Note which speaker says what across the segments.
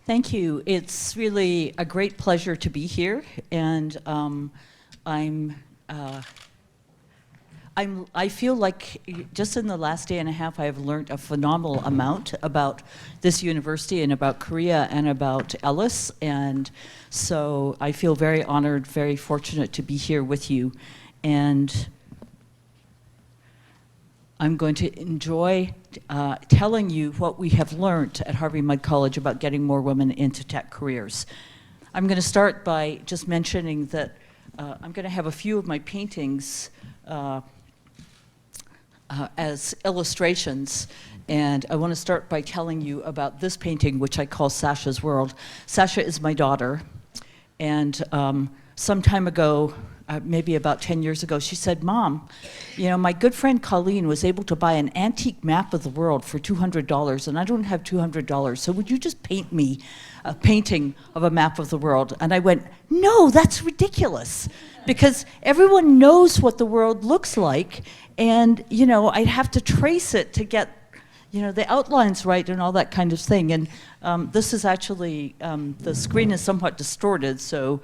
Speaker 1: Thank you. It's really a great pleasure to be here, and I feel like just in the last day and a half, I have learned a phenomenal amount about this university and about Korea and about ELIS, and so I feel very honored, very fortunate to be here with you, and I'm going to enjoy telling you what we have learned at Harvey Mudd College about getting more women into tech careers. I'm going to start by just mentioning that I'm going to have a few of my paintings as illustrations, and I want to start by telling you about this painting, which I call Sasha's World. Sasha is my daughter, and some time ago, maybe about 10 years ago, she said, "Mom, you know, my good friend Colleen was able to buy an antique map of the world for $200, and I don't have $200, so would you just paint me a painting of a map of the world?" And I went, "No, that's ridiculous, because everyone knows what the world looks like, and, you know, I'd have to trace it to get, you know, the outlines right and all that kind of thing." And this is actually, the screen is somewhat distorted, so,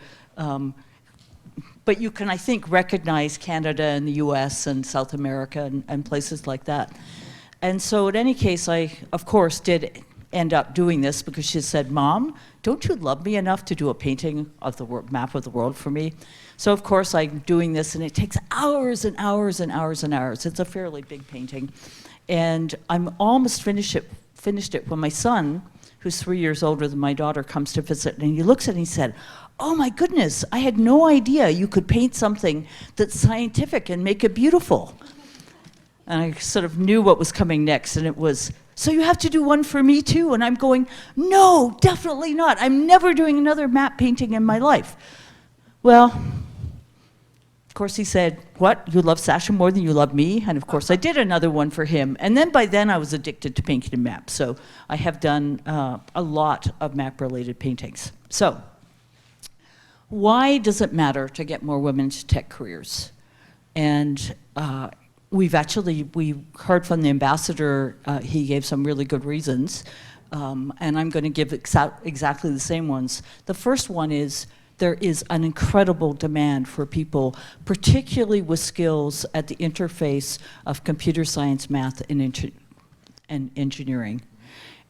Speaker 1: but you can, I think, recognize Canada and the US and South America and places like that. And so in any case, I, of course, did end up doing this because she said, "Mom, don't you love me enough to do a painting of the map of the world for me?" So of course I'm doing this, and it takes hours and hours and hours and hours. It's a fairly big painting. And I'm almost finished it when my son, who's 3 years older than my daughter, comes to visit, and he looks at it and he said, "Oh my goodness, I had no idea you could paint something that's scientific and make it beautiful." And I sort of knew what was coming next, and it was, "So you have to do one for me too?" And I'm going, "No, definitely not. I'm never doing another map painting in my life." Well, of course he said, "What, you love Sasha more than you love me?" And of course I did another one for him. And then by then I was addicted to painting maps. So I have done a lot of map-related paintings. So, why does it matter to get more women into tech careers? And we heard from the ambassador, he gave some really good reasons, and I'm going to give exactly the same ones. The first one is there is an incredible demand for people, particularly with skills at the interface of computer science, math, and engineering.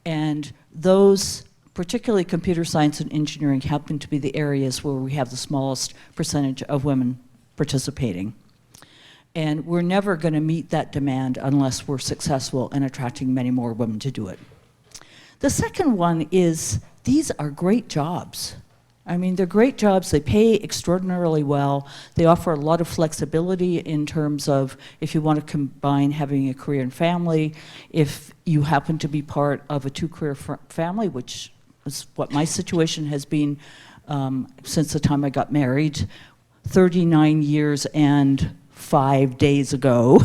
Speaker 1: And those, particularly computer science and engineering, happen to be the areas where we have the smallest percentage of women participating. And we're never going to meet that demand unless we're successful in attracting many more women to do it. The second one is, these are great jobs. I mean, they're great jobs. They pay extraordinarily well. They offer a lot of flexibility in terms of if you want to combine having a career and family, if you happen to be part of a two-career family, which is what my situation has been since the time I got married, 39 years and 5 days ago.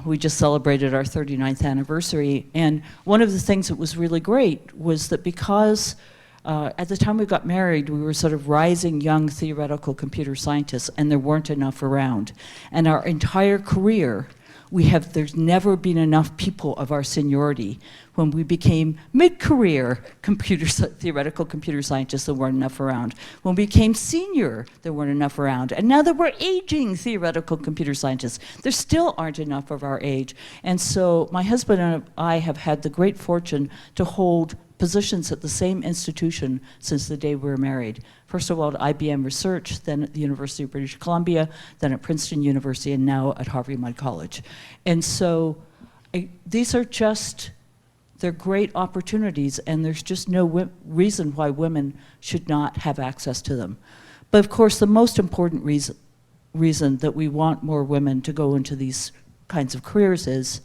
Speaker 1: We just celebrated our 39th anniversary. And one of the things that was really great was that because at the time we got married, we were sort of rising young theoretical computer scientists, and there weren't enough around. And our entire career, there's never been enough people of our seniority. When we became mid-career theoretical computer scientists, there weren't enough around. When we became senior, there weren't enough around. And now that we're aging theoretical computer scientists, there still aren't enough of our age. And so my husband and I have had the great fortune to hold positions at the same institution since the day we were married. First of all at IBM Research, then at the University of British Columbia, then at Princeton University, and now at Harvey Mudd College. And so these are just, they're great opportunities, and there's just no reason why women should not have access to them. But of course, the most important reason that we want more women to go into these kinds of careers is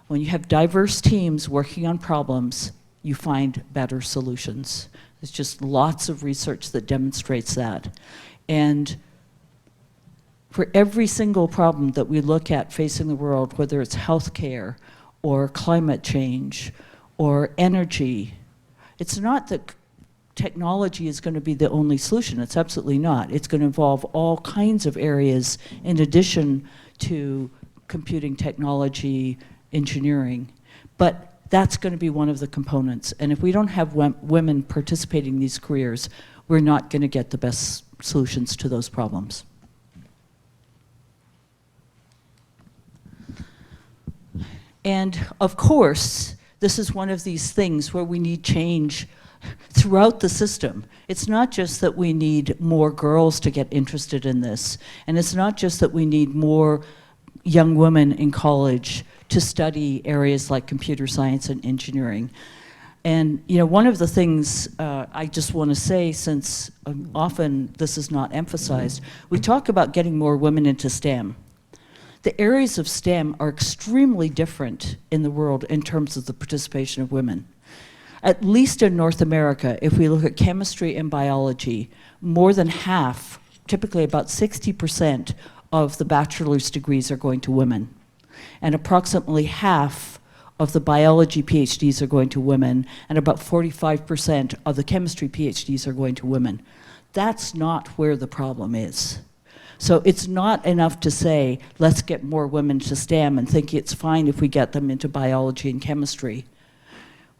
Speaker 1: when you have diverse teams working on problems, you find better solutions. There's just lots of research that demonstrates that. And for every single problem that we look at facing the world, whether it's healthcare or climate change or energy, it's not that technology is going to be the only solution. It's absolutely not. It's going to involve all kinds of areas in addition to computing technology, engineering. But that's going to be one of the components. And if we don't have women participating in these careers, we're not going to get the best solutions to those problems. And of course, this is one of these things where we need change throughout the system. It's not just that we need more girls to get interested in this, and it's not just that we need more young women in college to study areas like computer science and engineering. And you know, one of the things I just want to say, since often this is not emphasized, we talk about getting more women into STEM. The areas of STEM are extremely different in the world in terms of the participation of women. At least in North America, if we look at chemistry and biology, more than half, typically about 60% of the bachelor's degrees are going to women. And approximately half of the biology PhDs are going to women, and about 45% of the chemistry PhDs are going to women. That's not where the problem is. So it's not enough to say, let's get more women to STEM and think it's fine if we get them into biology and chemistry.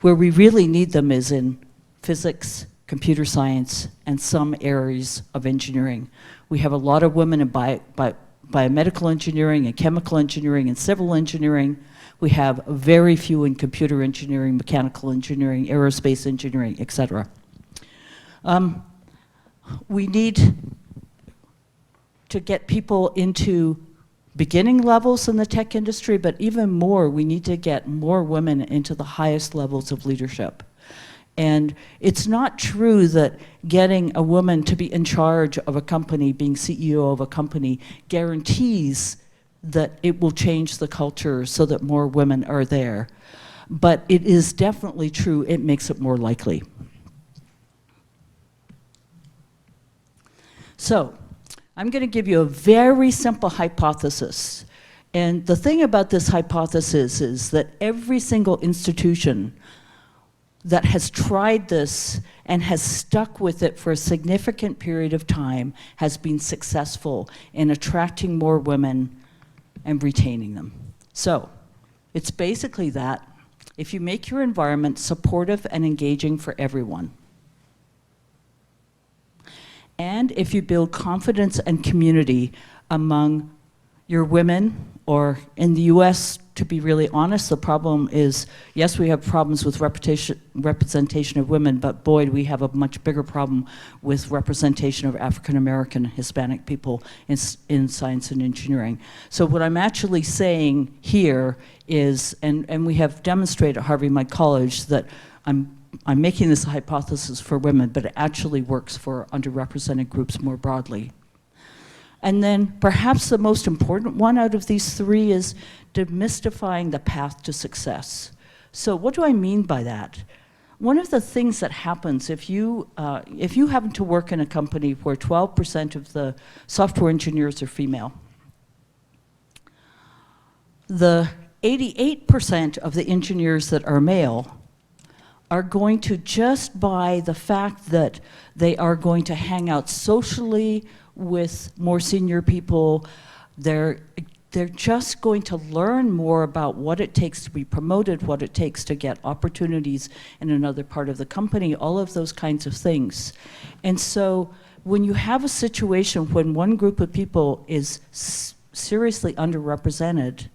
Speaker 1: Where we really need them is in physics, computer science, and some areas of engineering. We have a lot of women in biomedical engineering and chemical engineering and civil engineering. We have very few in computer engineering, mechanical engineering, aerospace engineering, etc. We need to get people into beginning levels in the tech industry, but even more, we need to get more women into the highest levels of leadership. And it's not true that getting a woman to be in charge of a company, being CEO of a company, guarantees that it will change the culture so that more women are there. But it is definitely true, it makes it more likely. So, I'm going to give you a very simple hypothesis. And the thing about this hypothesis is that every single institution that has tried this and has stuck with it for a significant period of time has been successful in attracting more women and retaining them. So, it's basically that if you make your environment supportive and engaging for everyone, and if you build confidence and community among your women, or in the US, to be really honest, the problem is, yes, we have problems with representation of women, but boy, we have a much bigger problem with representation of African American, Hispanic people in science and engineering. So what I'm actually saying here is, and we have demonstrated at Harvey Mudd College that I'm making this a hypothesis for women, but it actually works for underrepresented groups more broadly. And then perhaps the most important one out of these three is demystifying the path to success. So what do I mean by that? One of the things that happens if you happen to work in a company where 12% of the software engineers are female, the 88% of the engineers that are male are going to, just by the fact that they are going to hang out socially with more senior people, they're just going to learn more about what it takes to be promoted, what it takes to get opportunities in another part of the company, all of those kinds of things. And so when you have a situation when one group of people is seriously underrepresented,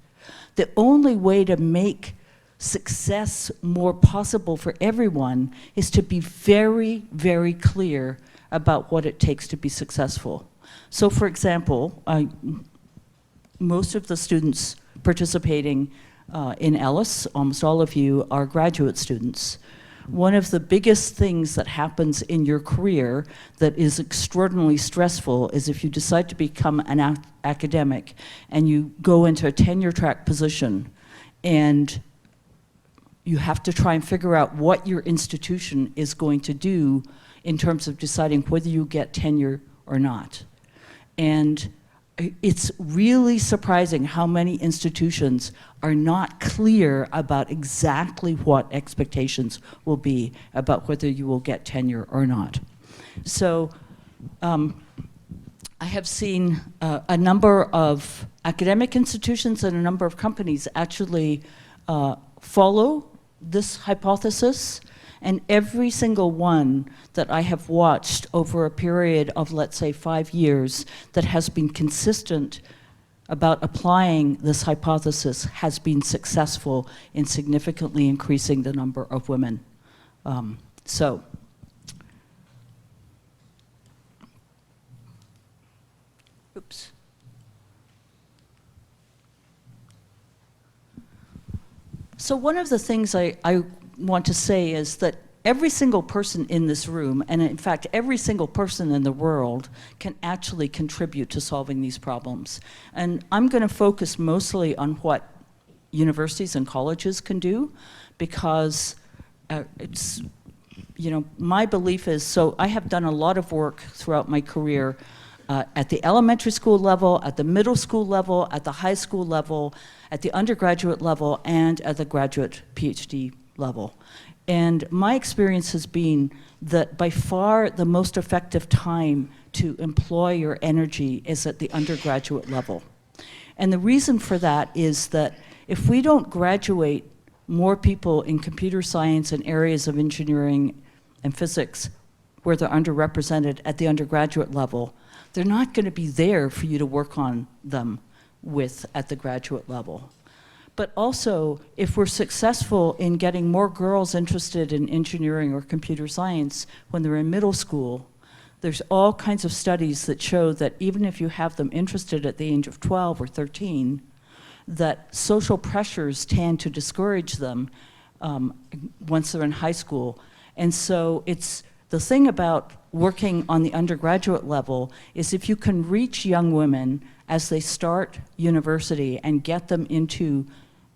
Speaker 1: the only way to make success more possible for everyone is to be very, very clear about what it takes to be successful. So for example, most of the students participating in ELIS, almost all of you, are graduate students. One of the biggest things that happens in your career that is extraordinarily stressful is if you decide to become an academic and you go into a tenure track position and you have to try and figure out what your institution is going to do in terms of deciding whether you get tenure or not. And it's really surprising how many institutions are not clear about exactly what expectations will be about whether you will get tenure or not. So I have seen a number of academic institutions and a number of companies actually follow this hypothesis, and every single one that I have watched over a period of, let's say, 5 years that has been consistent about applying this hypothesis has been successful in significantly increasing the number of women. Oops. So one of the things I want to say is that every single person in this room, and in fact every single person in the world, can actually contribute to solving these problems. And I'm going to focus mostly on what universities and colleges can do, because it's, you know, my belief is, so I have done a lot of work throughout my career at the elementary school level, at the middle school level, at the high school level, at the undergraduate level, and at the graduate PhD level. And my experience has been that by far the most effective time to employ your energy is at the undergraduate level. And the reason for that is that if we don't graduate more people in computer science and areas of engineering and physics where they're underrepresented at the undergraduate level, they're not going to be there for you to work on them with at the graduate level. But also, if we're successful in getting more girls interested in engineering or computer science when they're in middle school, there's all kinds of studies that show that even if you have them interested at the age of 12 or 13, that social pressures tend to discourage them once they're in high school. And so it's the thing about working on the undergraduate level is if you can reach young women as they start university and get them into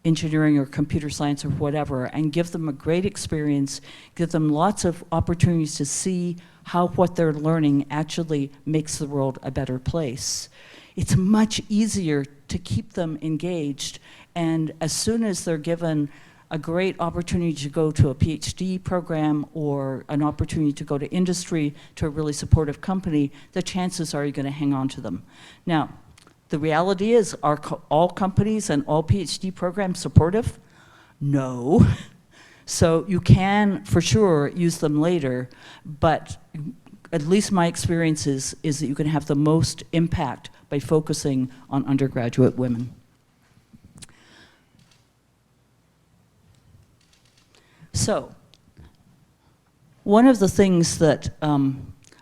Speaker 1: engineering or computer science or whatever, and give them a great experience, give them lots of opportunities to see how what they're learning actually makes the world a better place. It's much easier to keep them engaged, and as soon as they're given a great opportunity to go to a PhD program or an opportunity to go to industry, to a really supportive company, the chances are you're going to hang on to them. Now, the reality is, are all companies and all PhD programs supportive? No. So you can, for sure, use them later, but at least my experience is that you can have the most impact by focusing on undergraduate women. So, one of the things that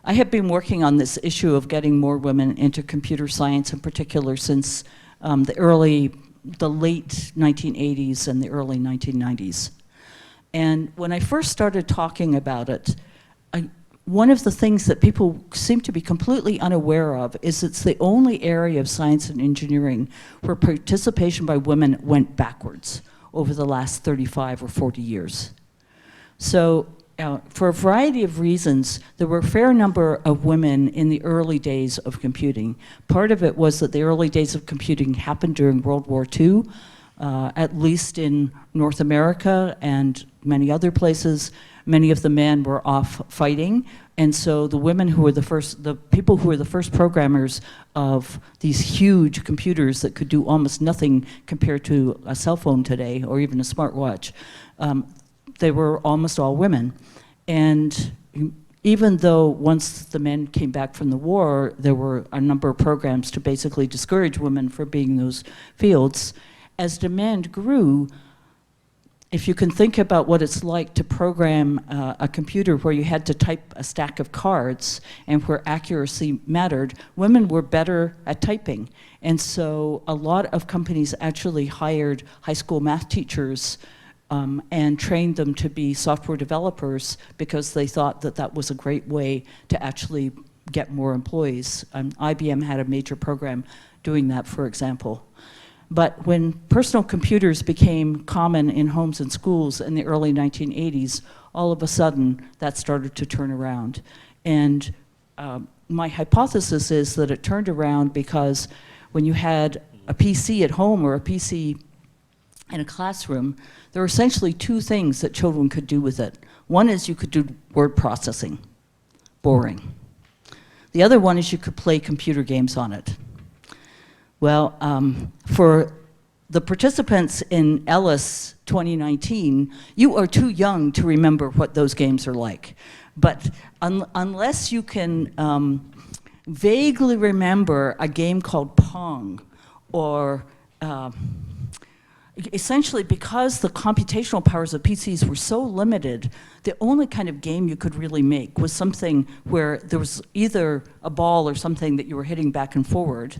Speaker 1: I have been working on this issue of getting more women into computer science in particular since the late 1980s and the early 1990s. And when I first started talking about it, one of the things that people seem to be completely unaware of is it's the only area of science and engineering where participation by women went backwards over the last 35 or 40 years. So for a variety of reasons, there were a fair number of women in the early days of computing. Part of it was that the early days of computing happened during World War II, at least in North America and many other places. Many of the men were off fighting, and so the women who were the people who were the first programmers of these huge computers that could do almost nothing compared to a cell phone today or even a smartwatch, they were almost all women. And even though once the men came back from the war, there were a number of programs to basically discourage women from being in those fields, as demand grew, if you can think about what it's like to program a computer where you had to type a stack of cards and where accuracy mattered, women were better at typing. And so a lot of companies actually hired high school math teachers and trained them to be software developers because they thought that that was a great way to actually get more employees. IBM had a major program doing that, for example. But when personal computers became common in homes and schools in the early 1980s, all of a sudden that started to turn around. And my hypothesis is that it turned around because when you had a PC at home or a PC in a classroom, there were essentially two things that children could do with it. One is you could do word processing, boring. The other one is you could play computer games on it. Well, for the participants in ELIS 2019, you are too young to remember what those games are like. But unless you can vaguely remember a game called Pong, or essentially because the computational powers of PCs were so limited, the only kind of game you could really make was something where there was either a ball or something that you were hitting back and forward,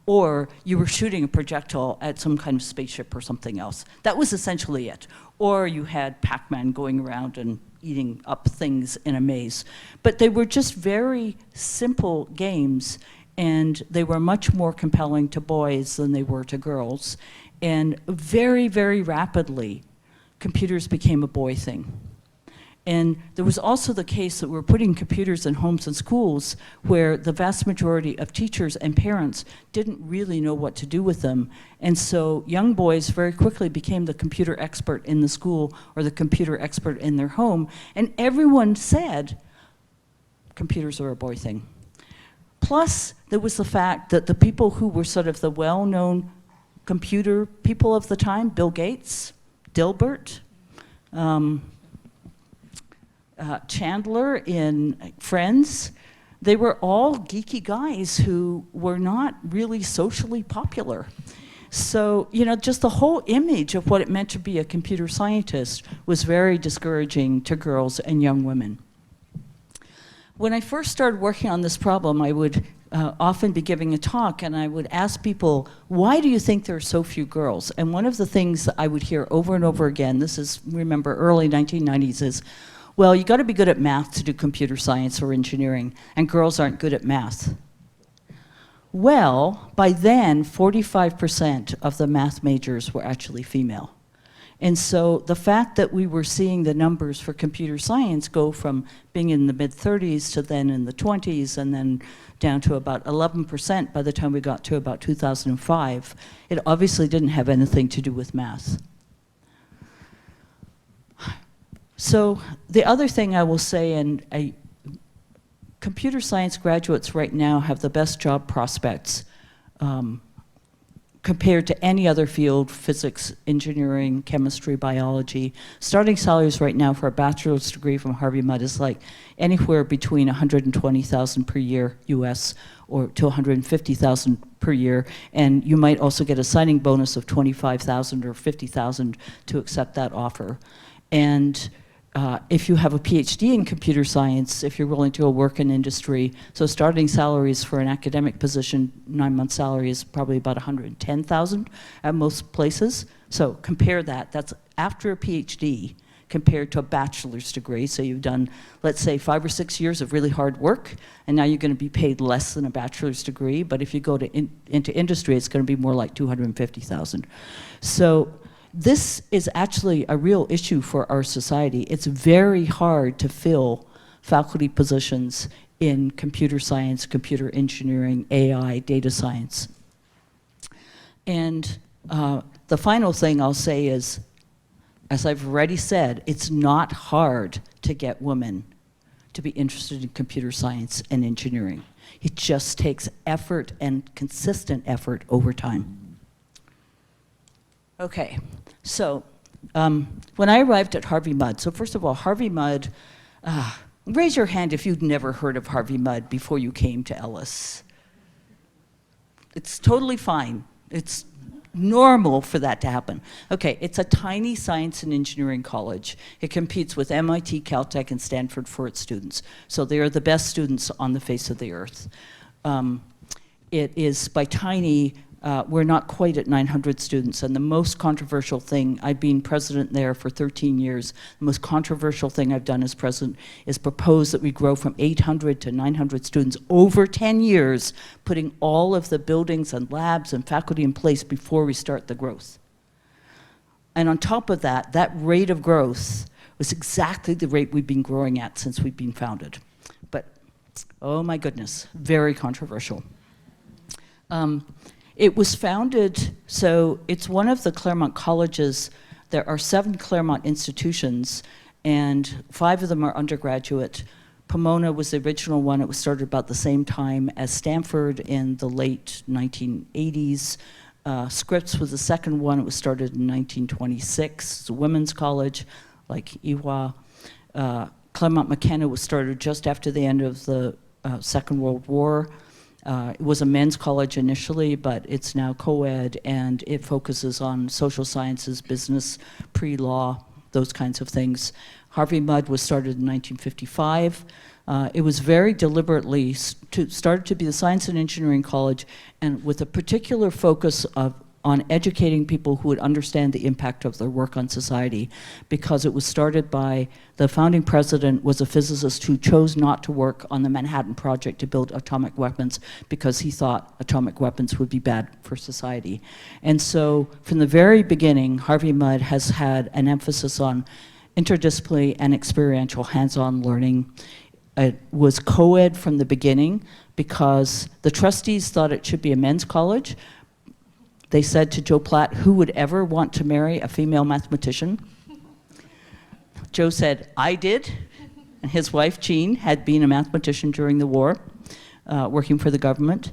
Speaker 1: or you were shooting a projectile at some kind of spaceship or something else. That was essentially it. Or you had Pac-Man going around and eating up things in a maze. But they were just very simple games, and they were much more compelling to boys than they were to girls. And very, very rapidly, computers became a boy thing. And there was also the case that we're putting computers in homes and schools where the vast majority of teachers and parents didn't really know what to do with them. And so young boys very quickly became the computer expert in the school or the computer expert in their home. And everyone said, computers are a boy thing. Plus, there was the fact that the people who were sort of the well-known computer people of the time, Bill Gates, Dilbert, Chandler in Friends, they were all geeky guys who were not really socially popular. So, you know, just the whole image of what it meant to be a computer scientist was very discouraging to girls and young women. When I first started working on this problem, I would often be giving a talk, and I would ask people, why do you think there are so few girls? And one of the things that I would hear over and over again, this is, remember, early 1990s, is, well, you gotta be good at math to do computer science or engineering, and girls aren't good at math. Well, by then, 45% of the math majors were actually female. And so the fact that we were seeing the numbers for computer science go from being in the mid-30s to then in the 20s and then down to about 11% by the time we got to about 2005, it obviously didn't have anything to do with math. So the other thing I will say, and computer science graduates right now have the best job prospects compared to any other field, physics, engineering, chemistry, biology. Starting salaries right now for a bachelor's degree from Harvey Mudd is like anywhere between $120,000 per year US or to $150,000 per year. And you might also get a signing bonus of $25,000 or $50,000 to accept that offer. And if you have a PhD in computer science, if you're willing to go work in industry, so starting salaries for an academic position, 9-month salary is probably about $110,000 at most places. So compare that, that's after a PhD compared to a bachelor's degree. So you've done, let's say, 5 or 6 years of really hard work, and now you're gonna be paid less than a bachelor's degree, but if you go to into industry, it's gonna be more like $250,000. So this is actually a real issue for our society. It's very hard to fill faculty positions in computer science, computer engineering, AI, data science. And the final thing I'll say is, as I've already said, it's not hard to get women to be interested in computer science and engineering. It just takes effort and consistent effort over time. Okay, so when I arrived at Harvey Mudd, so first of all, Harvey Mudd, raise your hand if you'd never heard of Harvey Mudd before you came to ELIS. It's totally fine. It's normal for that to happen. Okay, it's a tiny science and engineering college. It competes with MIT, Caltech, and Stanford for its students. So they are the best students on the face of the earth. It is, by tiny, we're not quite at 900 students, and the most controversial thing, I've been president there for 13 years, the most controversial thing I've done as president is propose that we grow from 800 to 900 students over 10 years, putting all of the buildings and labs and faculty in place before we start the growth. And on top of that, that rate of growth was exactly the rate we've been growing at since we've been founded. But, oh my goodness, very controversial. It was founded, so it's one of the Claremont colleges. There are 7 Claremont institutions, and 5 of them are undergraduate. Pomona was the original one. It was started about the same time as Stanford in the late 1980s. Scripps was the second one. It was started in 1926. It's a women's college, like EWHA. Claremont McKenna was started just after the end of the Second World War. It was a men's college initially, but it's now co-ed, and it focuses on social sciences, business, pre-law, those kinds of things. Harvey Mudd was started in 1955. It was very deliberately started to be the science and engineering college, and with a particular focus on educating people who would understand the impact of their work on society, because it was started by the founding president was a physicist who chose not to work on the Manhattan Project to build atomic weapons because he thought atomic weapons would be bad for society. And so from the very beginning, Harvey Mudd has had an emphasis on interdisciplinary and experiential hands-on learning. It was co-ed from the beginning because the trustees thought it should be a men's college. They said to Joe Platt, who would ever want to marry a female mathematician? Joe said, I did. And his wife, Jean, had been a mathematician during the war, working for the government.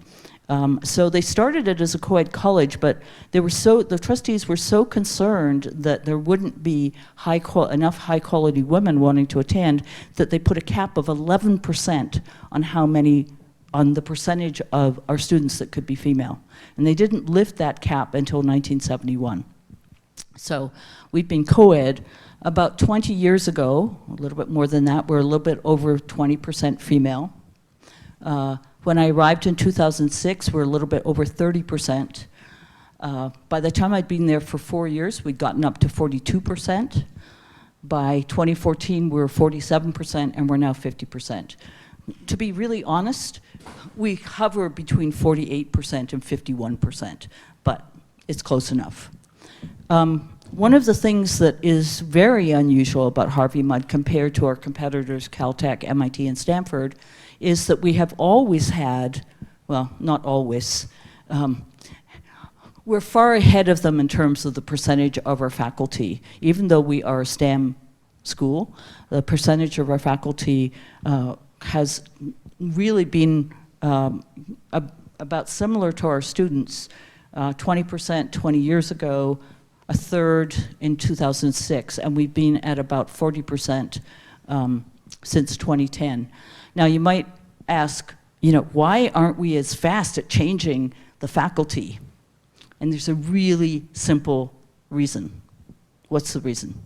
Speaker 1: So they started it as a co-ed college, but the trustees were so concerned that there wouldn't be enough high-quality women wanting to attend that they put a cap of 11% on the percentage of our students that could be female. And they didn't lift that cap until 1971. So we've been co-ed. About 20 years ago, a little bit more than that, we're a little bit over 20% female. When I arrived in 2006, we're a little bit over 30%. By the time I'd been there for 4 years, we'd gotten up to 42%. By 2014, we were 47%, and we're now 50%. To be really honest, we hover between 48% and 51%, but it's close enough. One of the things that is very unusual about Harvey Mudd compared to our competitors, Caltech, MIT, and Stanford, is that we have always had, well, not always, we're far ahead of them in terms of the percentage of our faculty. Even though we are a STEM school, the percentage of our faculty has really been about similar to our students. 20% 20 years ago, a third in 2006, and we've been at about 40% since 2010. Now you might ask, why aren't we as fast at changing the faculty? And there's a really simple reason. What's the reason?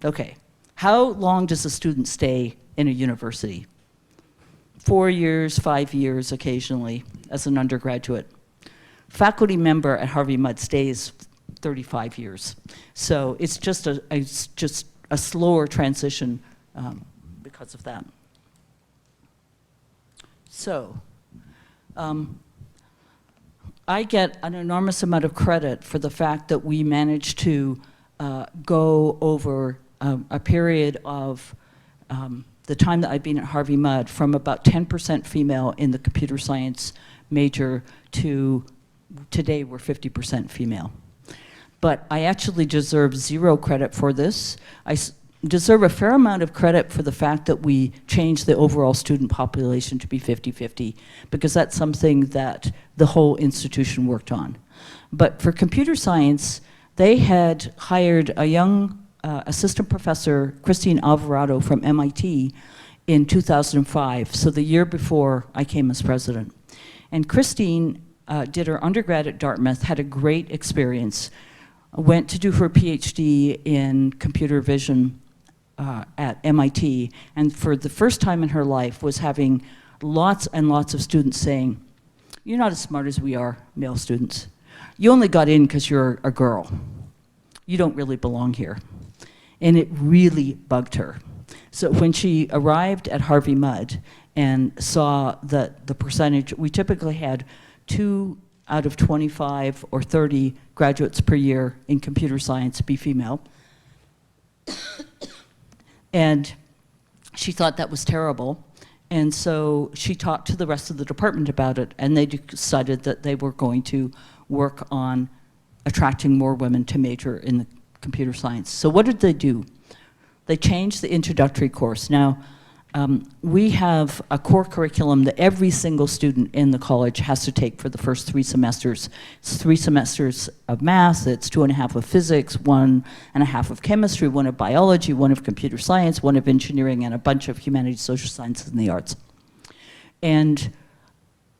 Speaker 1: Okay, how long does a student stay in a university? 4 years, 5 years occasionally as an undergraduate. Faculty member at Harvey Mudd stays 35 years. So it's just a slower transition because of that. So I get an enormous amount of credit for the fact that we managed to go over a period of the time that I've been at Harvey Mudd from about 10% female in the computer science major to today we're 50% female. But I actually deserve zero credit for this. I deserve a fair amount of credit for the fact that we changed the overall student population to be 50-50, because that's something that the whole institution worked on. But for computer science, they had hired a young assistant professor, Christine Alvarado from MIT, in 2005, so the year before I came as president. And Christine did her undergrad at Dartmouth, had a great experience, went to do her PhD in computer vision at MIT, and for the first time in her life was having lots and lots of students saying, "You're not as smart as we are, male students. You only got in because you're a girl. You don't really belong here." And it really bugged her. So when she arrived at Harvey Mudd and saw that the percentage, we typically had 2 out of 25 or 30 graduates per year in computer science be female. And she thought that was terrible. And so she talked to the rest of the department about it, and they decided that they were going to work on attracting more women to major in the computer science. So what did they do? They changed the introductory course. Now, We have a core curriculum that every single student in the college has to take for the first 3 semesters. It's 3 semesters of math, it's 2.5 of physics, 1.5 of chemistry, 1 of biology, 1 of computer science, 1 of engineering, and a bunch of humanities, social sciences, and the arts. And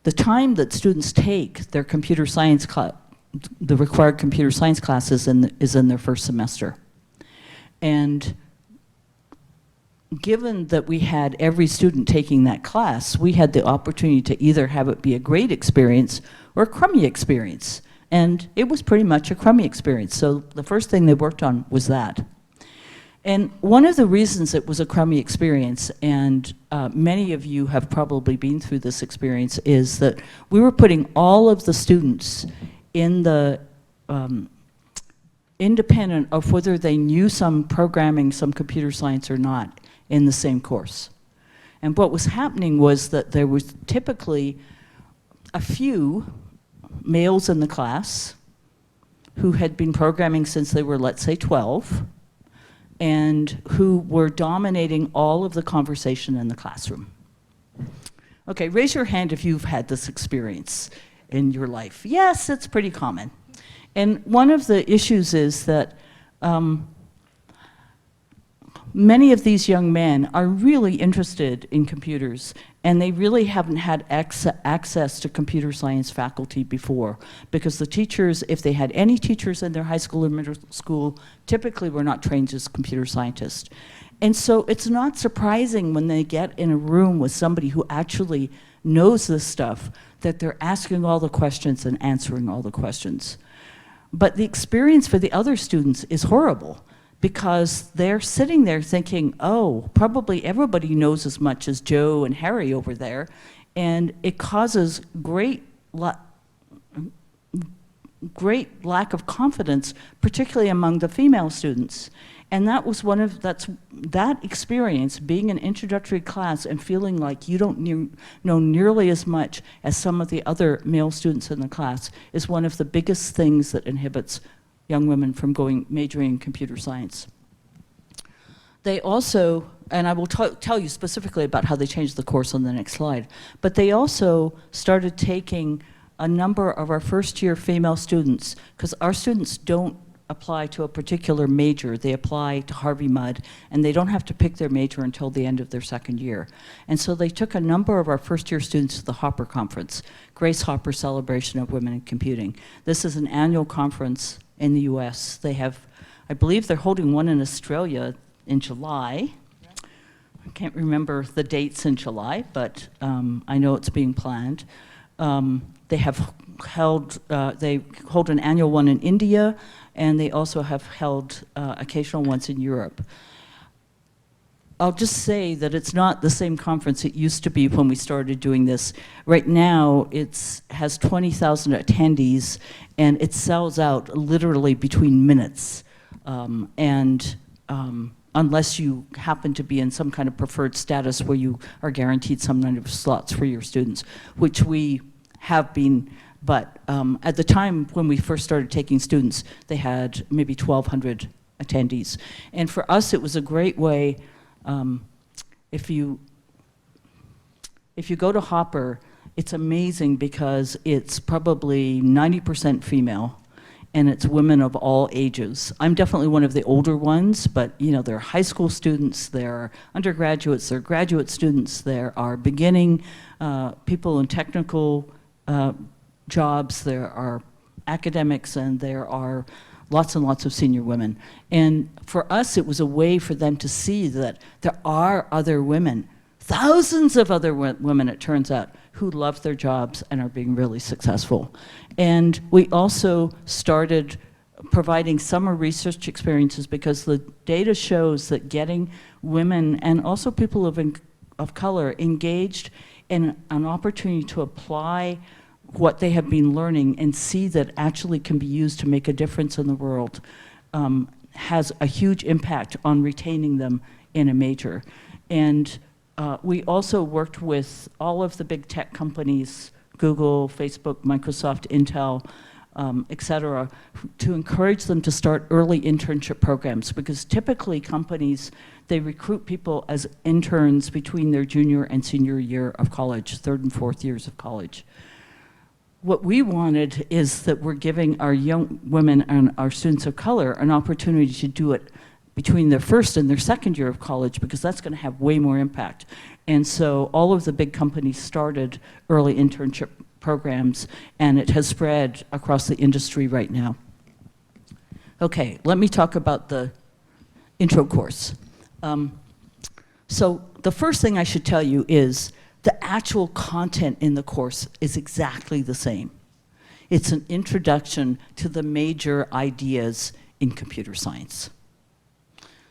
Speaker 1: the time that students take their computer science class, the required computer science classes is in their first semester. And given that we had every student taking that class, we had the opportunity to either have it be a great experience or a crummy experience. And it was pretty much a crummy experience. So the first thing they worked on was that. And one of the reasons it was a crummy experience, and many of you have probably been through this experience, is that we were putting all of the students in the independent of whether they knew some programming, some computer science or not, in the same course. And what was happening was that there was typically a few males in the class who had been programming since they were, let's say, 12, and who were dominating all of the conversation in the classroom. Okay, raise your hand if you've had this experience in your life. Yes, it's pretty common. And one of the issues is that many of these young men are really interested in computers, and they really haven't had access to computer science faculty before, because the teachers, if they had any teachers in their high school or middle school, typically were not trained as computer scientists. And so it's not surprising when they get in a room with somebody who actually knows this stuff, that they're asking all the questions and answering all the questions. But the experience for the other students is horrible, because they're sitting there thinking, oh, probably everybody knows as much as Joe and Harry over there, and it causes great lack of confidence, particularly among the female students. And that was that experience, being an introductory class and feeling like you don't know nearly as much as some of the other male students in the class, is one of the biggest things that inhibits young women from majoring in computer science. They also, and I will tell you specifically about how they changed the course on the next slide, but they also started taking a number of our first-year female students, because our students don't apply to a particular major, they apply to Harvey Mudd, and they don't have to pick their major until the end of their second year. And so they took a number of our first-year students to the Hopper Conference, Grace Hopper Celebration of Women in Computing. This is an annual conference in the US. They have, I believe they're holding one in Australia in July. I can't remember the dates in July, but I know it's being planned. They hold an annual one in India, and they also have held occasional ones in Europe. I'll just say that it's not the same conference it used to be when we started doing this. Right now, it has 20,000 attendees, and it sells out literally between minutes. Unless you happen to be in some kind of preferred status where you are guaranteed some kind of slots for your students, which we have been. But at the time when we first started taking students, they had maybe 1,200 attendees. And for us, it was a great way. If you go to Hopper, it's amazing because it's probably 90% female, and it's women of all ages. I'm definitely one of the older ones, but you know, there are high school students, there are undergraduates, there are graduate students, there are beginning people in technical jobs, there are academics, and there are lots and lots of senior women. And for us, it was a way for them to see that there are other women, thousands of other women, it turns out, who love their jobs and are being really successful. And we also started providing summer research experiences, because the data shows that getting women and also people of color engaged in an opportunity to apply what they have been learning and see that actually can be used to make a difference in the world has a huge impact on retaining them in a major. And we also worked with all of the big tech companies, Google, Facebook, Microsoft, Intel, et cetera, to encourage them to start early internship programs, because typically companies, they recruit people as interns between their junior and senior year of college, 3rd and 4th years of college. What we wanted is that we're giving our young women and our students of color an opportunity to do it between their 1st and their 2nd year of college, because that's going to have way more impact. And so all of the big companies started early internship programs, and it has spread across the industry right now. Okay, let me talk about the intro course. So the first thing I should tell you is the actual content in the course is exactly the same. It's an introduction to the major ideas in computer science.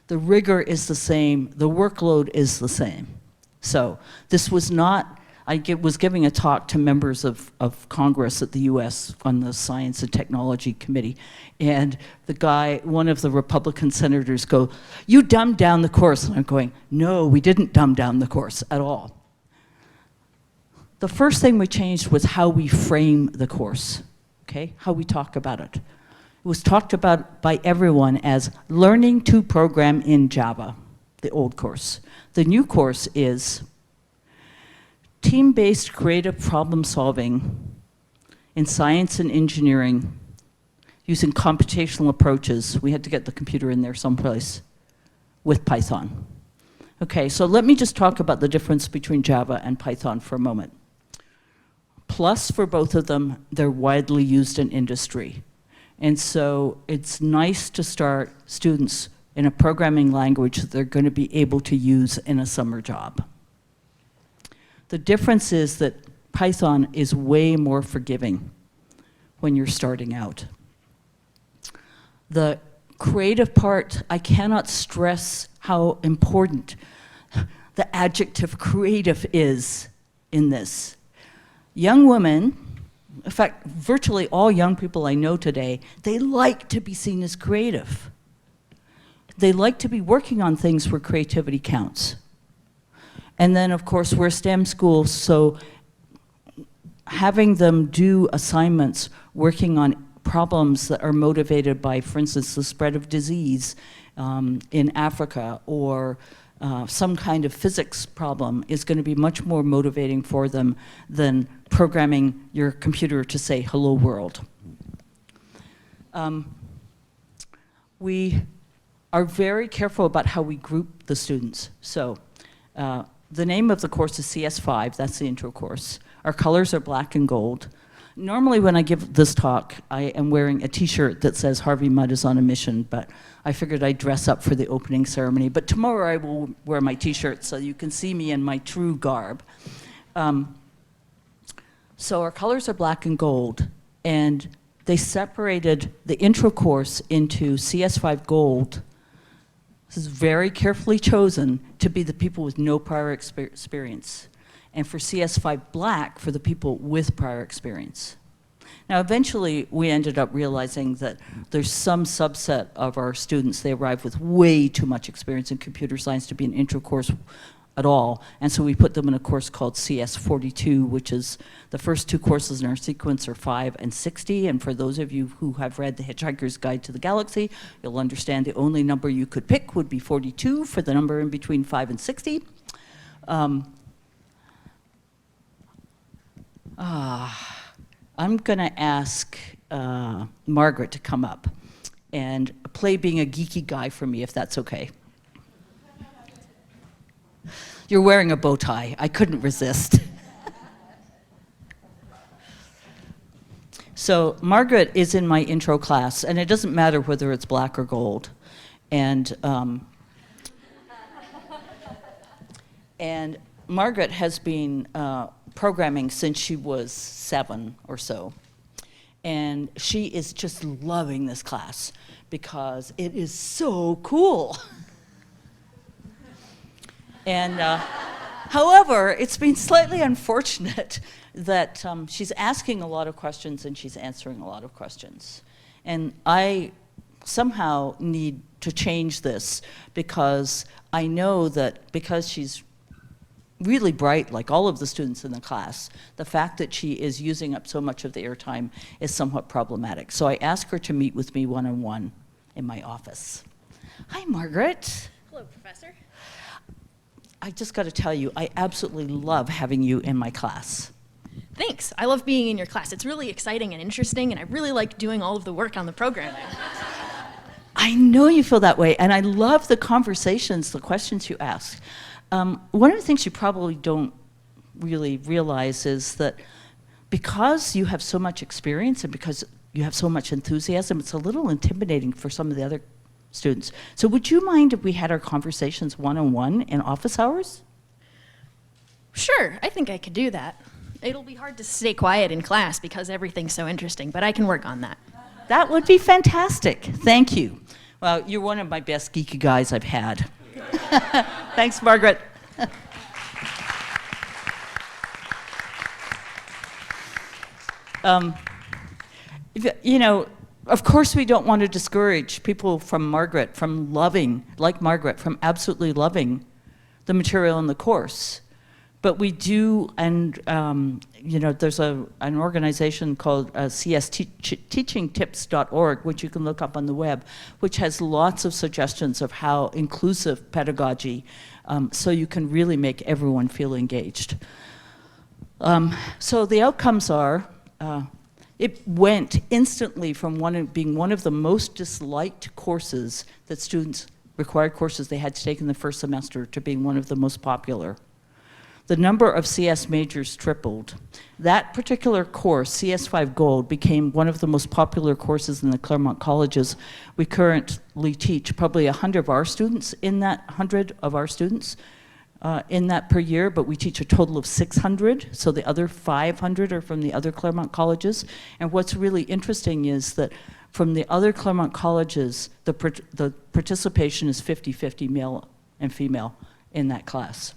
Speaker 1: The rigor is the same, the workload is the same. So this was not, was giving a talk to members of Congress at the US on the Science and Technology Committee, and the guy, one of the Republican senators go, "You dumbed down the course." And I'm going, no, we didn't dumb down the course at all. The first thing we changed was how we frame the course, okay? How we talk about it. It was talked about by everyone as learning to program in Java, the old course. The new course is team-based creative problem solving in science and engineering using computational approaches. We had to get the computer in there someplace with Python. Okay, so let me just talk about the difference between Java and Python for a moment. Plus, for both of them, they're widely used in industry. And so it's nice to start students in a programming language that they're going to be able to use in a summer job. The difference is that Python is way more forgiving when you're starting out. The creative part, I cannot stress how important the adjective creative is in this. Young women, in fact, virtually all young people I know today, they like to be seen as creative. They like to be working on things where creativity counts. And then, of course, we're a STEM school, so having them do assignments working on problems that are motivated by, for instance, the spread of disease in Africa, or some kind of physics problem, is going to be much more motivating for them than programming your computer to say, "Hello, world." We are very careful about how we group the students. So the name of the course is CS5, that's the intro course. Our colors are black and gold. Normally when I give this talk, I am wearing a t-shirt that says Harvey Mudd is on a mission, but I figured I'd dress up for the opening ceremony. But tomorrow I will wear my t-shirt so you can see me in my true garb. So our colors are black and gold, and they separated the intro course into CS5 Gold. This is very carefully chosen to be the people with no prior experience, and for CS5 Black for the people with prior experience. Now eventually we ended up realizing that there's some subset of our students, they arrive with way too much experience in computer science to be an intro course at all, and so we put them in a course called CS42, which is the first two courses in our sequence are 5 and 60, and for those of you who have read The Hitchhiker's Guide to the Galaxy, you'll understand the only number you could pick would be 42 for the number in between 5 and 60. I'm gonna ask Margaret to come up and play being a geeky guy for me, if that's okay. You're wearing a bow tie. I couldn't resist. So Margaret is in my intro class, and it doesn't matter whether it's black or gold. And Margaret has been programming since she was 7 or so. And she is just loving this class because it is so cool. And however, it's been slightly unfortunate that she's asking a lot of questions and she's answering a lot of questions. And I somehow need to change this because I know that because she's really bright, like all of the students in the class, the fact that she is using up so much of the airtime is somewhat problematic. So I asked her to meet with me one-on-one in my office. Hi, Margaret.
Speaker 2: Hello, Professor.
Speaker 1: I just got to tell you, I absolutely love having you in my class.
Speaker 2: Thanks. I love being in your class. It's really exciting and interesting, and I really like doing all of the work on the programming.
Speaker 1: I know you feel that way, and I love the conversations, the questions you ask. One of the things you probably don't really realize is that because you have so much experience and because you have so much enthusiasm, it's a little intimidating for some of the other students. So would you mind if we had our conversations one-on-one in office hours?
Speaker 2: Sure, I think I could do that. It'll be hard to stay quiet in class because everything's so interesting, but I can work on that.
Speaker 1: That would be fantastic. Thank you. Well, you're one of my best geeky guys I've had. Thanks, Margaret. You know, of course we don't want to discourage people from Margaret from loving, like Margaret, from absolutely loving the material in the course. But we do, and you know, there's an organization called csteachingtips.org, which you can look up on the web, which has lots of suggestions of how inclusive pedagogy, so you can really make everyone feel engaged. So the outcomes are, it went instantly from being one of the most disliked courses that students, required courses they had to take in the first semester, to being one of the most popular. The number of CS majors tripled. That particular course, CS5 Gold, became one of the most popular courses in the Claremont colleges. We currently teach probably 100 of our students in that, in that per year, but we teach a total of 600, so the other 500 are from the other Claremont colleges. And what's really interesting is that from the other Claremont colleges, the participation is 50-50 male and female in that class.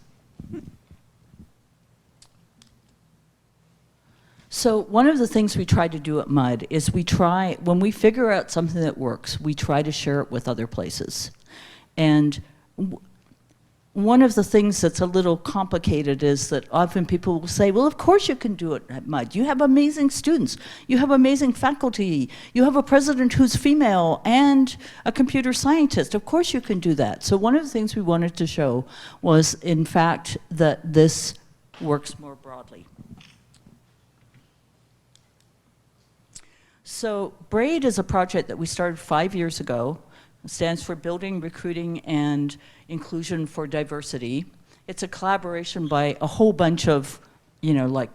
Speaker 1: So one of the things we try to do at Mudd is when we figure out something that works, we try to share it with other places. And one of the things that's a little complicated is that often people will say, well, of course you can do it at Mudd. You have amazing students. You have amazing faculty. You have a president who's female and a computer scientist. Of course you can do that. So one of the things we wanted to show was, in fact, that this works more broadly. So BRAID is a project that we started 5 years ago. It stands for Building, Recruiting, and Inclusion for Diversity. It's a collaboration by a whole bunch of, you know,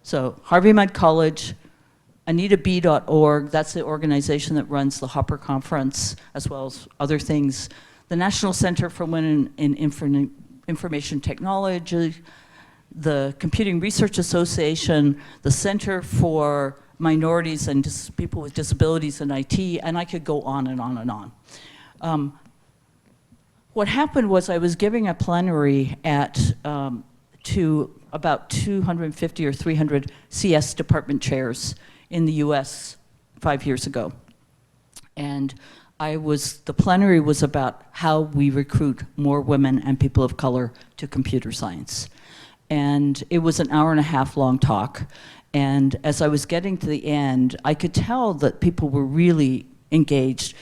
Speaker 1: so Harvey Mudd College, AnitaB.org, that's the organization that runs the Hopper Conference, as well as other things. The National Center for Women in Information Technology, the Computing Research Association, the Center for Minorities and People with Disabilities in IT, and I could go on and on and on. What happened was I was giving a plenary to about 250 or 300 CS department chairs in the US 5 years ago. And the plenary was about how we recruit more women and people of color to computer science. And it was an hour-and-a-half long talk. And as I was getting to the end, I could tell that people were really engaged.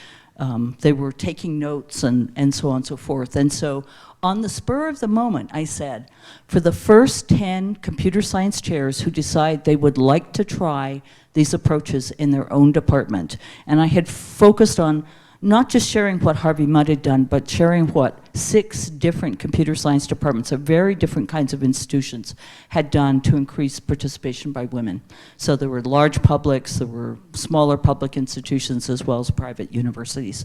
Speaker 1: They were taking notes and so on and so forth. And so on the spur of the moment, I said, for the first 10 computer science chairs who decide they would like to try these approaches in their own department, and I had focused on not just sharing what Harvey Mudd had done, but sharing what 6 different computer science departments of very different kinds of institutions had done to increase participation by women. So there were large publics, there were smaller public institutions, as well as private universities.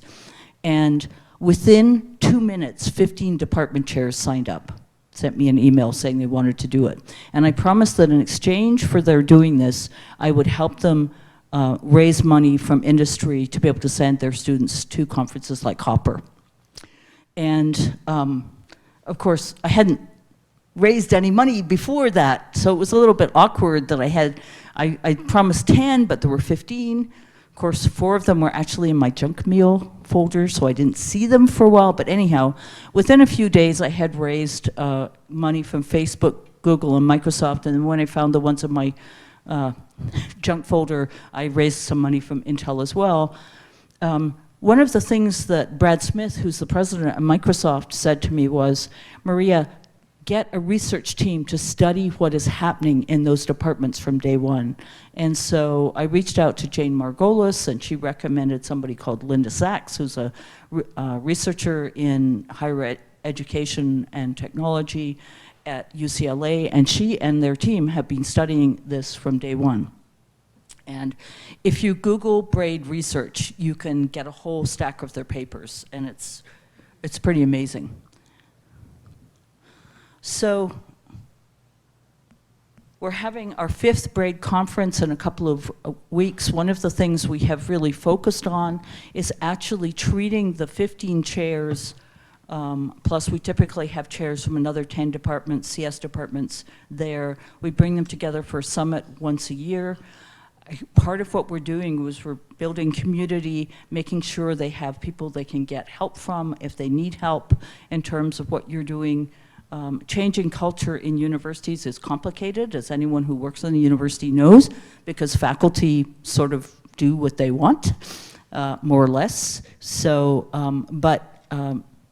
Speaker 1: And within 2 minutes, 15 department chairs signed up, sent me an email saying they wanted to do it. And I promised that in exchange for their doing this, I would help them raise money from industry to be able to send their students to conferences like Hopper. And of course, I hadn't raised any money before that, so it was a little bit awkward that I promised 10, but there were 15. Of course, 4 of them were actually in my junk mail folder, so I didn't see them for a while. But anyhow, within a few days, I had raised money from Facebook, Google, and Microsoft. And then when I found the ones in my junk folder, I raised some money from Intel as well. One of the things that Brad Smith, who's the president of Microsoft, said to me was, Maria, get a research team to study what is happening in those departments from day one. And so I reached out to Jane Margolis, and she recommended somebody called Linda Sachs, who's a researcher in higher education and technology at UCLA, and she and their team have been studying this from day one. And if you Google BRAID research, you can get a whole stack of their papers, and it's pretty amazing. So we're having our 5th BRAID conference in a couple of weeks. One of the things we have really focused on is actually treating the 15 chairs, plus we typically have chairs from another 10 departments, CS departments there. We bring them together for a summit once a year. Part of what we're doing was we're building community, making sure they have people they can get help from if they need help in terms of what you're doing. Changing culture in universities is complicated, as anyone who works in a university knows, because faculty sort of do what they want, more or less. So,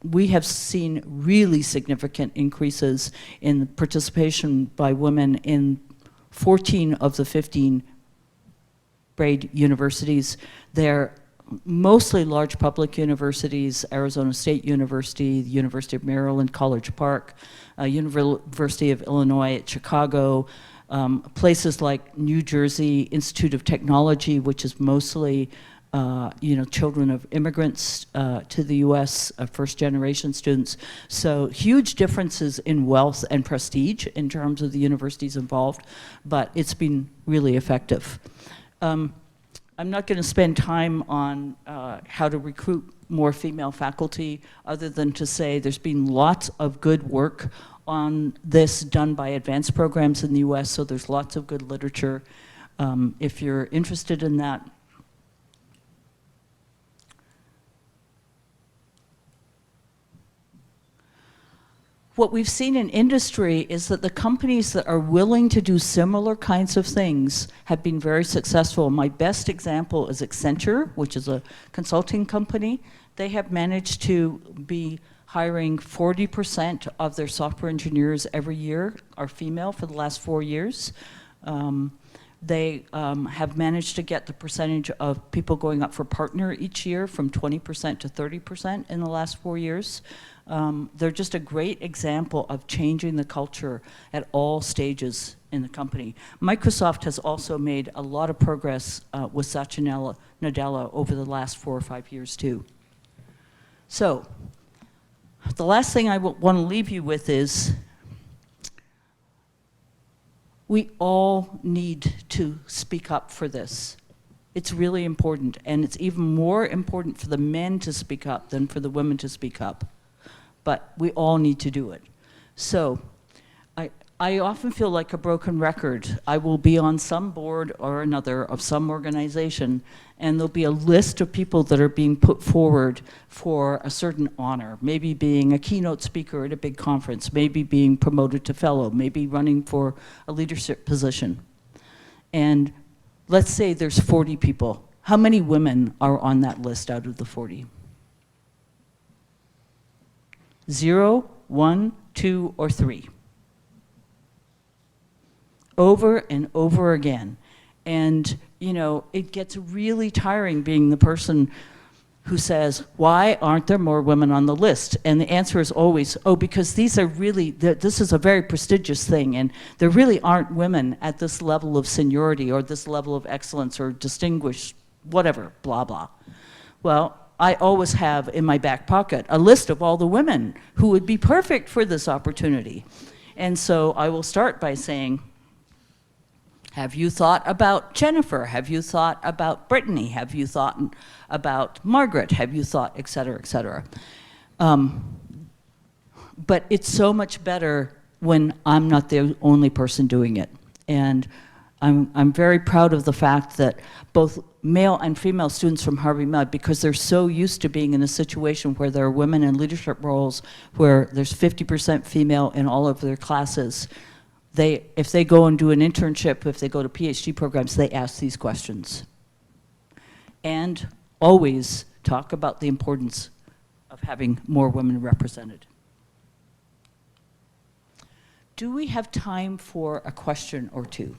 Speaker 1: we have seen really significant increases in participation by women in 14 of the 15 BRAID universities. They're mostly large public universities: Arizona State University, the University of Maryland, College Park, University of Illinois at Chicago, places like New Jersey Institute of Technology, which is mostly children of immigrants to the US, first-generation students. So huge differences in wealth and prestige in terms of the universities involved, but it's been really effective. I'm not going to spend time on how to recruit more female faculty, other than to say there's been lots of good work on this done by advanced programs in the US, so there's lots of good literature if you're interested in that. What we've seen in industry is that the companies that are willing to do similar kinds of things have been very successful. My best example is Accenture, which is a consulting company. They have managed to be hiring 40% of their software engineers every year are female for the last 4 years. They have managed to get the percentage of people going up for partner each year from 20% to 30% in the last 4 years. They're just a great example of changing the culture at all stages in the company. Microsoft has also made a lot of progress with Satya Nadella over the last 4 or 5 years too. So, the last thing I want to leave you with is we all need to speak up for this. It's really important, and it's even more important for the men to speak up than for the women to speak up. But we all need to do it. So I often feel like a broken record. I will be on some board or another of some organization, and there'll be a list of people that are being put forward for a certain honor, maybe being a keynote speaker at a big conference, maybe being promoted to fellow, maybe running for a leadership position. And let's say there's 40 people. How many women are on that list out of the 40? 0, 1, 2, or 3. Over and over again. And, it gets really tiring being the person who says, why aren't there more women on the list? And the answer is always, oh, because these are really, this is a very prestigious thing, and there really aren't women at this level of seniority or this level of excellence or distinguished, whatever, blah, blah. Well, I always have in my back pocket a list of all the women who would be perfect for this opportunity. And so I will start by saying, have you thought about Jennifer? Have you thought about Brittany? Have you thought about Margaret? Have you thought, et cetera, et cetera? But it's so much better when I'm not the only person doing it. And I'm very proud of the fact that both male and female students from Harvey Mudd, because they're so used to being in a situation where there are women in leadership roles, where there's 50% female in all of their classes, if they go and do an internship, if they go to PhD programs, they ask these questions. And always talk about the importance of having more women represented. Do we have time for a question or two?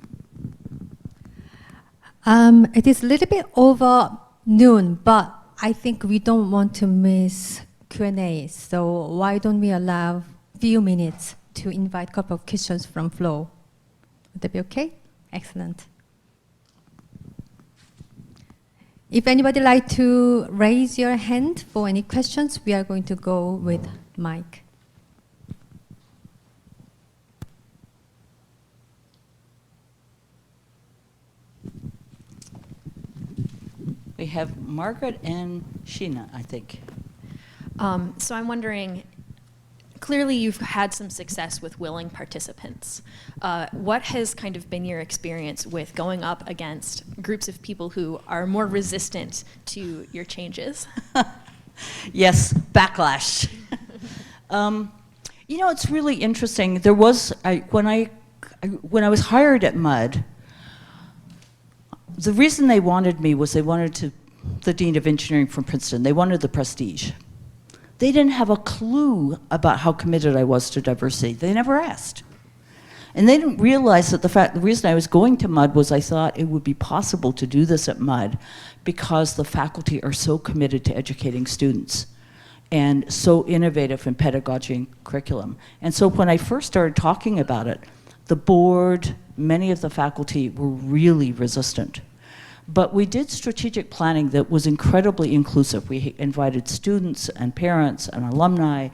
Speaker 3: It is a little bit over noon, but I think we don't want to miss Q&A. So why don't we allow a few minutes to invite a couple of questions from floor? Would that be okay? Excellent. If anybody like to raise your hand for any questions, we are going to go with Mike.
Speaker 1: We have Margaret and Sheena, I think.
Speaker 2: So I'm wondering, clearly you've had some success with willing participants. What has kind of been your experience with going up against groups of people who are more resistant to your changes?
Speaker 1: Yes, backlash. You know, it's really interesting. There was, when I was hired at Mudd, the reason they wanted me was they wanted the Dean of Engineering from Princeton. They wanted the prestige. They didn't have a clue about how committed I was to diversity. They never asked. And they didn't realize that the reason I was going to Mudd was I thought it would be possible to do this at Mudd because the faculty are so committed to educating students and so innovative in pedagogy and curriculum. And so when I first started talking about it, the board, many of the faculty were really resistant. But we did strategic planning that was incredibly inclusive. We invited students and parents and alumni,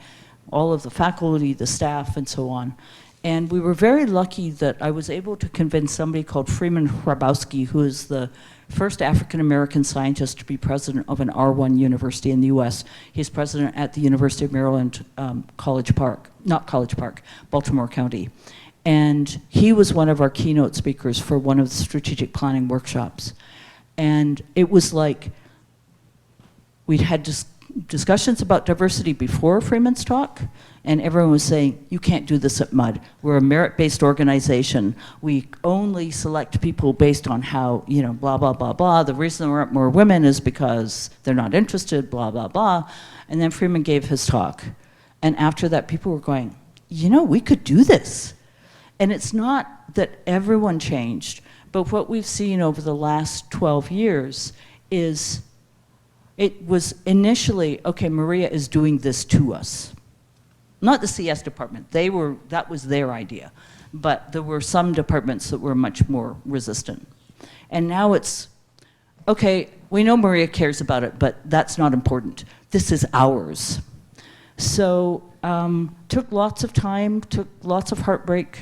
Speaker 1: all of the faculty, the staff, and so on. And we were very lucky that I was able to convince somebody called Freeman Hrabowski, who is the first African-American scientist to be president of an R1 university in the US. He's president at the University of Maryland, Baltimore County. And he was one of our keynote speakers for one of the strategic planning workshops. And it was like, we'd had discussions about diversity before Freeman's talk, and everyone was saying, you can't do this at Mudd. We're a merit-based organization. We only select people based on how, you know, blah, blah, blah, blah. The reason there aren't more women is because they're not interested, blah, blah, blah. And then Freeman gave his talk. And after that, people were going, you know, we could do this. And it's not that everyone changed, but what we've seen over the last 12 years is it was initially, okay, Maria is doing this to us. Not the CS department, that was their idea. But there were some departments that were much more resistant. And now it's, okay, we know Maria cares about it, but that's not important. This is ours. So took lots of time, took lots of heartbreak,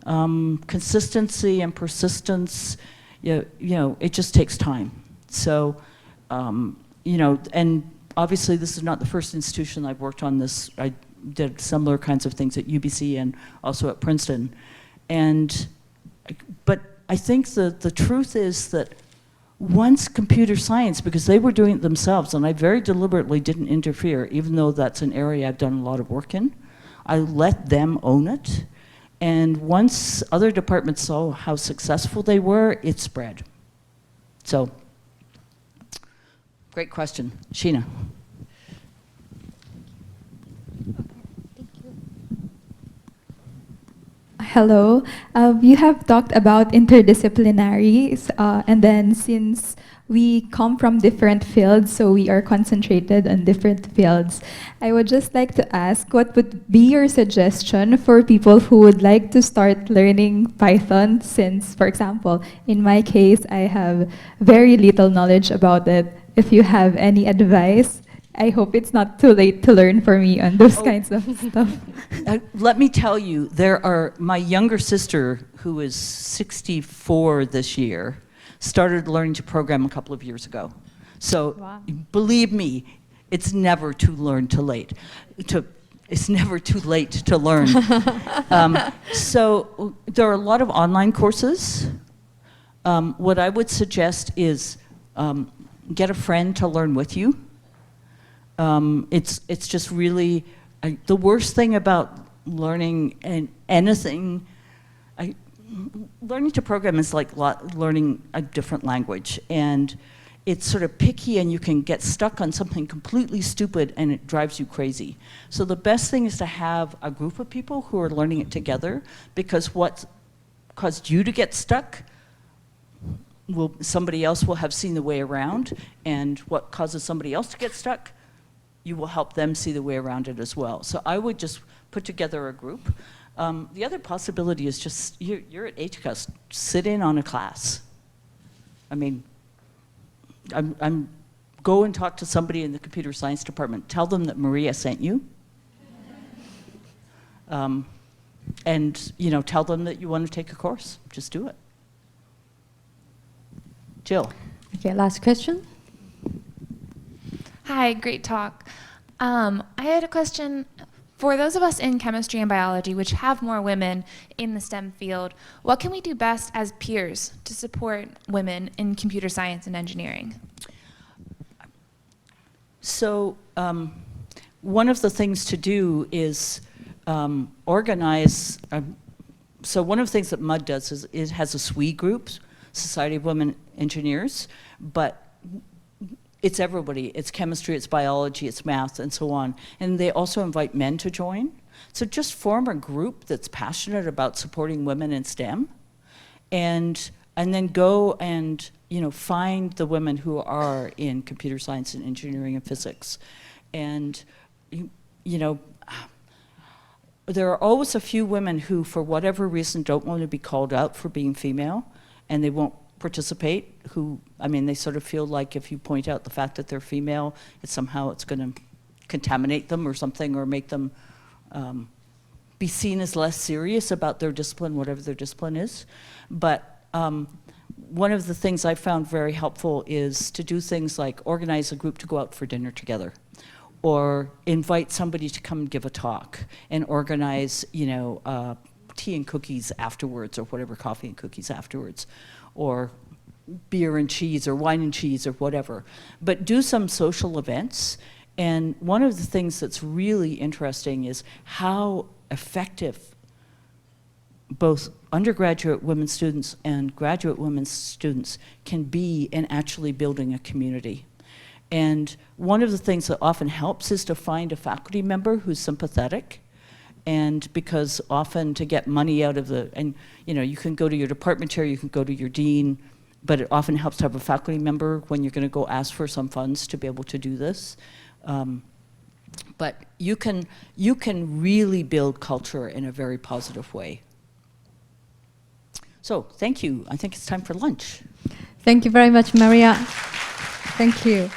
Speaker 1: consistency and persistence, you know, it just takes time. So, you know, and obviously this is not the first institution I've worked on this. I did similar kinds of things at UBC and also at Princeton. But I think the truth is that once computer science, because they were doing it themselves, and I very deliberately didn't interfere, even though that's an area I've done a lot of work in, I let them own it. And once other departments saw how successful they were, it spread. So, great question. Sheena.
Speaker 4: Hello. You have talked about interdisciplinaries, and then since we come from different fields, so we are concentrated on different fields, I would just like to ask, what would be your suggestion for people who would like to start learning Python, since, for example, in my case, I have very little knowledge about it. If you have any advice, I hope it's not too late to learn for me on those kinds of stuff.
Speaker 1: Let me tell you, my younger sister, who is 64 this year, started learning to program a couple of years ago. So wow. Believe me, it's never too late to learn. So there are a lot of online courses. What I would suggest is get a friend to learn with you. It's just really, the worst thing about learning anything, learning to program is like learning a different language, and it's sort of picky, and you can get stuck on something completely stupid and it drives you crazy. So the best thing is to have a group of people who are learning it together, because what caused you to get stuck, somebody else will have seen the way around, and what causes somebody else to get stuck, you will help them see the way around it as well. So I would just put together a group. The other possibility is just, you're at HCUS, sit in on a class. I mean, go and talk to somebody in the computer science department. Tell them that Maria sent you. And tell them that you want to take a course. Just do it. Jill.
Speaker 3: Okay, last question.
Speaker 5: Hi, great talk. I had a question. For those of us in chemistry and biology, which have more women in the STEM field, what can we do best as peers to support women in computer science and engineering?
Speaker 1: So one of the things to do is organize. So one of the things that Mudd does is it has a SWE group, Society of Women Engineers, but it's everybody. It's chemistry, it's biology, it's math, and so on. And they also invite men to join. So just form a group that's passionate about supporting women in STEM, and then go and find the women who are in computer science and engineering and physics. And there are always a few women who, for whatever reason, don't want to be called out for being female, and they won't participate, they sort of feel like if you point out the fact that they're female, it's going to contaminate them or something, or make them be seen as less serious about their discipline, whatever their discipline is. But one of the things I found very helpful is to do things like organize a group to go out for dinner together, or invite somebody to come and give a talk, and organize, tea and cookies afterwards, or whatever, coffee and cookies afterwards, or beer and cheese, or wine and cheese, or whatever. But do some social events. And one of the things that's really interesting is how effective both undergraduate women students and graduate women students can be in actually building a community. And one of the things that often helps is to find a faculty member who's sympathetic. And because often to get money out of you can go to your department chair, you can go to your dean, but it often helps to have a faculty member when you're going to go ask for some funds to be able to do this. But you can really build culture in a very positive way. So thank you. I think it's time for lunch.
Speaker 3: Thank you very much, Maria. Thank you.